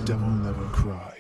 DevilNeverCry.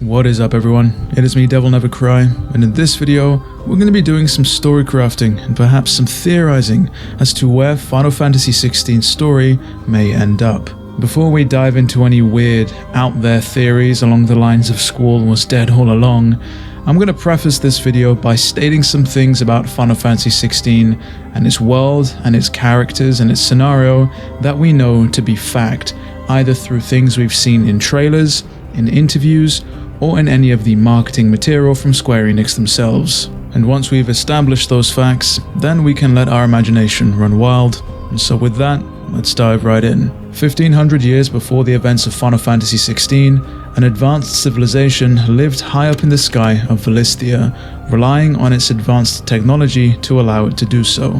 What is up everyone, it is me DevilNeverCry, and in this video we're going to be doing some story crafting and perhaps some theorizing as to where Final Fantasy XVI's story may end up. Before we dive into any weird, out there theories along the lines of Squall was dead all along, I'm going to preface this video by stating some things about Final Fantasy XVI and its world and its characters and its scenario that we know to be fact, either through things we've seen in trailers, in interviews, or in any of the marketing material from Square Enix themselves. And once we've established those facts, then we can let our imagination run wild. And so with that, let's dive right in. 1500 years before the events of Final Fantasy XVI, an advanced civilization lived high up in the sky of Valisthea, relying on its advanced technology to allow it to do so.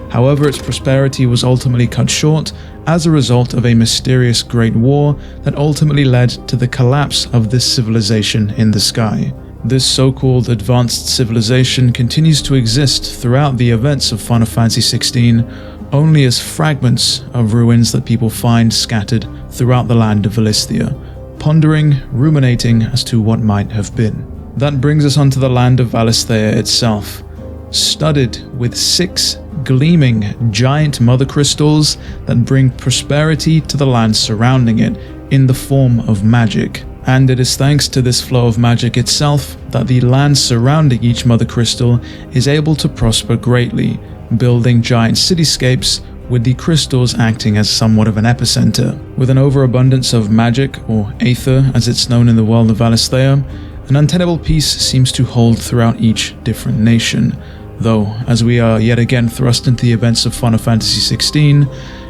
However, its prosperity was ultimately cut short as a result of a mysterious great war that ultimately led to the collapse of this civilization in the sky. This so-called advanced civilization continues to exist throughout the events of Final Fantasy XVI, only as fragments of ruins that people find scattered throughout the land of Valisthea, pondering, ruminating as to what might have been. That brings us onto the land of Valisthea itself, studded with 6 gleaming giant mother crystals that bring prosperity to the land surrounding it in the form of magic. And it is thanks to this flow of magic itself that the land surrounding each mother crystal is able to prosper greatly, building giant cityscapes with the crystals acting as somewhat of an epicenter. With an overabundance of magic, or aether as it's known in the world of Valisthea, an untenable peace seems to hold throughout each different nation. Though, as we are yet again thrust into the events of Final Fantasy XVI,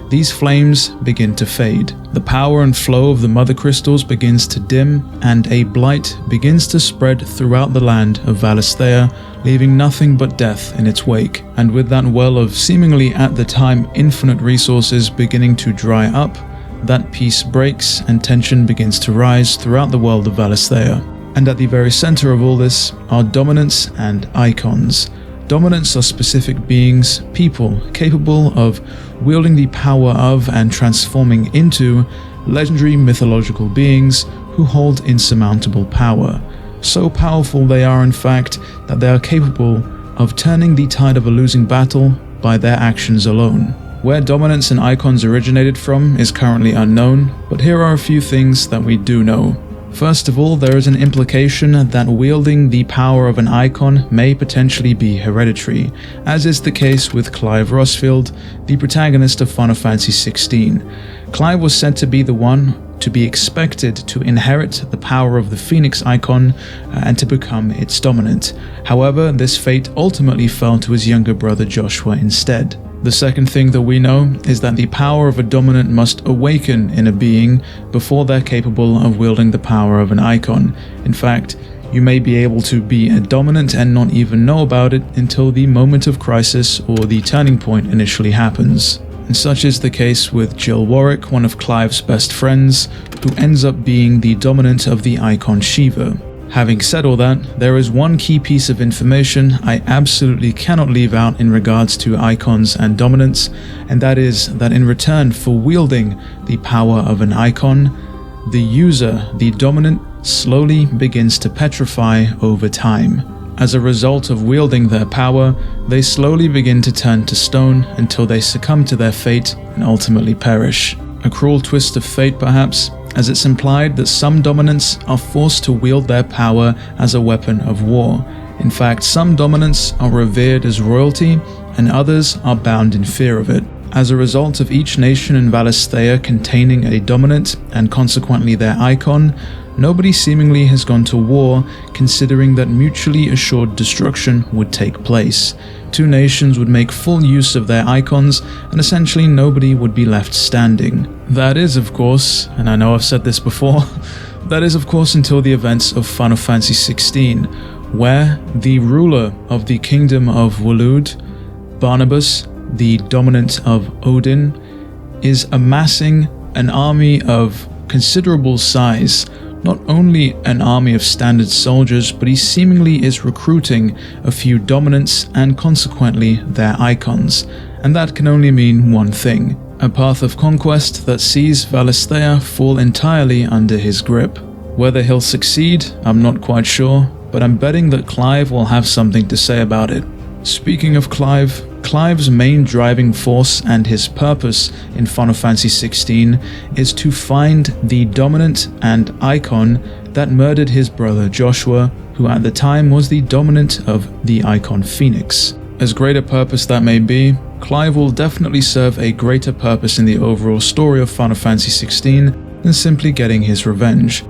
these flames begin to fade. The power and flow of the mother crystals begins to dim, and a blight begins to spread throughout the land of Valisthea, leaving nothing but death in its wake. And with that well of seemingly at the time infinite resources beginning to dry up, that peace breaks and tension begins to rise throughout the world of Valisthea. And at the very center of all this are dominants and Eikons. Dominants are specific beings, people capable of wielding the power of and transforming into legendary mythological beings who hold insurmountable power. So powerful they are in fact that they are capable of turning the tide of a losing battle by their actions alone. Where dominants and Eikons originated from is currently unknown, but here are a few things that we do know. First of all, there is an implication that wielding the power of an Eikon may potentially be hereditary, as is the case with Clive, the protagonist of Final Fantasy XVI. Clive was said to be the one to be expected to inherit the power of the Phoenix Eikon and to become its dominant. However, this fate ultimately fell to his younger brother Joshua instead. The second thing that we know is that the power of a dominant must awaken in a being before they're capable of wielding the power of an Eikon. In fact, you may be able to be a dominant and not even know about it until the moment of crisis or the turning point initially happens. And such is the case with Jill Warwick, one of Clive's best friends, who ends up being the dominant of the Eikon Shiva. Having said all that, there is one key piece of information I absolutely cannot leave out in regards to Eikons and dominants, and that is that in return for wielding the power of an Eikon, the user, the dominant, slowly begins to petrify over time. As a result of wielding their power, they slowly begin to turn to stone until they succumb to their fate and ultimately perish. A cruel twist of fate perhaps, as it's implied that some dominants are forced to wield their power as a weapon of war. In fact, some dominants are revered as royalty, and others are bound in fear of it. As a result of each nation in Valisthea containing a dominant, and consequently their Eikon, nobody seemingly has gone to war, considering that mutually assured destruction would take place. 2 nations would make full use of their Eikons, and essentially nobody would be left standing. That is, of course, and I know I've said this before, that is of course until the events of Final Fantasy XVI, where the ruler of the kingdom of Prelude, Barnabas, the dominant of Odin, is amassing an army of considerable size. Not only an army of standard soldiers, but he seemingly is recruiting a few dominants and consequently their Eikons. And that can only mean one thing. a path of conquest that sees Valisthea fall entirely under his grip. Whether he'll succeed, I'm not quite sure, but I'm betting that Clive will have something to say about it. Speaking of Clive, Clive's main driving force and his purpose in Final Fantasy XVI is to find the dominant and Eikon that murdered his brother Joshua, who at the time was the dominant of the Eikon Phoenix. As great a purpose that may be, Clive will definitely serve a greater purpose in the overall story of Final Fantasy XVI than simply getting his revenge.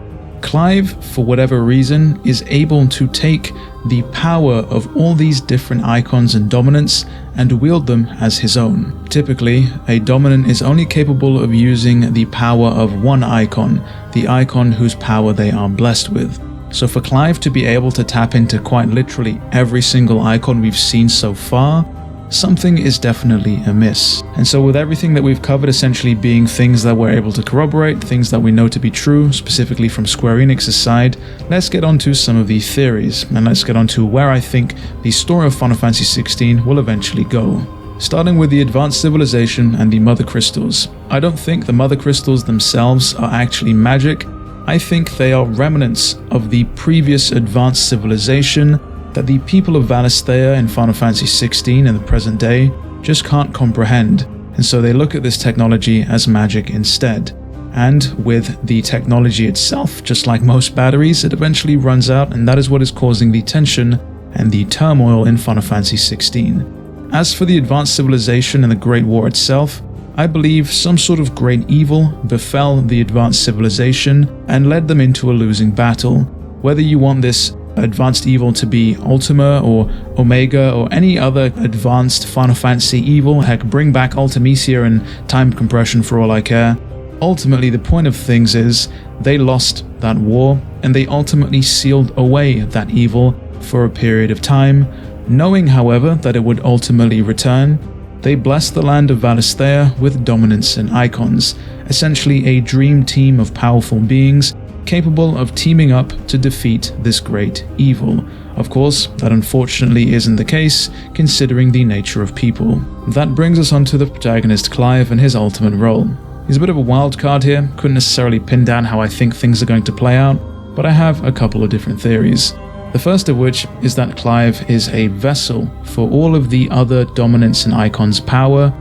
Clive, for whatever reason, is able to take the power of all these different icons and dominants and wield them as his own. Typically, a dominant is only capable of using the power of one icon, the icon whose power they are blessed with. So for Clive to be able to tap into quite literally every single icon we've seen so far, something is definitely amiss. And so with everything that we've covered essentially being things that we're able to corroborate, things that we know to be true, specifically from Square Enix's side, let's get onto some of the theories, and let's get onto where I think the story of Final Fantasy XVI will eventually go. Starting with the Advanced Civilization and the Mother Crystals. I don't think the Mother Crystals themselves are actually magic. I think they are remnants of the previous Advanced Civilization that the people of Valisthea in Final Fantasy XVI in the present day just can't comprehend, and so they look at this technology as magic instead. And with the technology itself, just like most batteries, it eventually runs out, and that is what is causing the tension and the turmoil in Final Fantasy XVI. As for the Advanced Civilization and the Great War itself, I believe some sort of great evil befell the Advanced Civilization and led them into a losing battle. Whether you want this advanced evil to be Ultima or Omega or any other advanced Final Fantasy evil, heck, bring back Ultimecia and time compression for all I care. Ultimately, the point of things is they lost that war and they ultimately sealed away that evil for a period of time, knowing, however, that it would ultimately return. They blessed the land of Valisthea with dominance and icons, essentially a dream team of powerful beings capable of teaming up to defeat this great evil. Of course, that unfortunately isn't the case, considering the nature of people. That brings us onto the protagonist Clive and his ultimate role. He's a bit of a wild card here, couldn't necessarily pin down how I think things are going to play out, but I have a couple of different theories. The first of which is that Clive is a vessel for all of the other dominants and icons' power,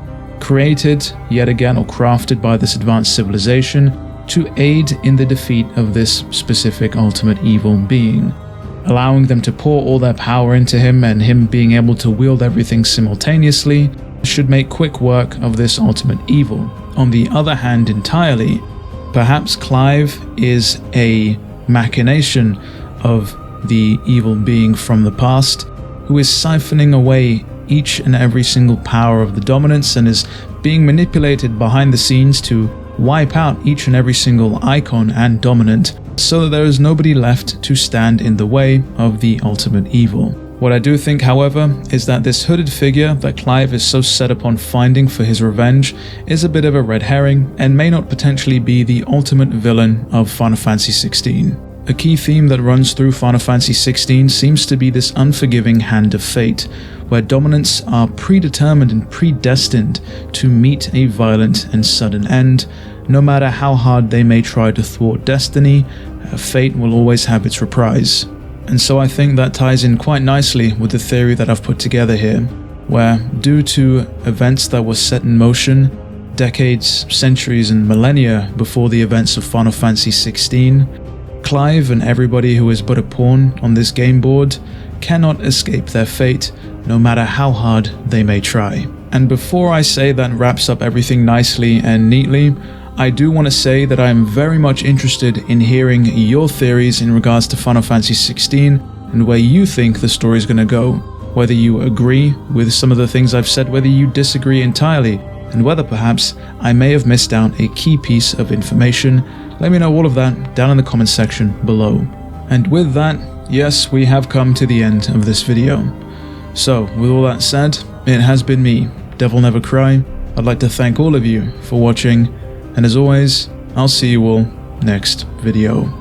created, yet again, or crafted by this advanced civilization, to aid in the defeat of this specific ultimate evil being, allowing them to pour all their power into him, and him being able to wield everything simultaneously should make quick work of this ultimate evil. On the other hand entirely, perhaps Clive is a machination of the evil being from the past, who is siphoning away each and every single power of the dominance and is being manipulated behind the scenes to wipe out each and every single icon and dominant, so that there is nobody left to stand in the way of the ultimate evil. What I do think, however, is that this hooded figure that Clive is so set upon finding for his revenge is a bit of a red herring and may not potentially be the ultimate villain of Final Fantasy XVI. A key theme that runs through Final Fantasy XVI seems to be this unforgiving hand of fate, where dominants are predetermined and predestined to meet a violent and sudden end. No matter how hard they may try to thwart destiny, fate will always have its reprise. And so I think that ties in quite nicely with the theory that I've put together here, where due to events that were set in motion decades, centuries and millennia before the events of Final Fantasy XVI, Clive and everybody who is but a pawn on this game board cannot escape their fate, no matter how hard they may try. And before I say that wraps up everything nicely and neatly, I do want to say that I am very much interested in hearing your theories in regards to Final Fantasy XVI and where you think the story is going to go. Whether you agree with some of the things I've said, whether you disagree entirely, and whether perhaps I may have missed out a key piece of information. Let me know all of that down in the comment section below. And with that, yes, we have come to the end of this video. So, with all that said, it has been me, DevilNeverCry. I'd like to thank all of you for watching, and as always, I'll see you all next video.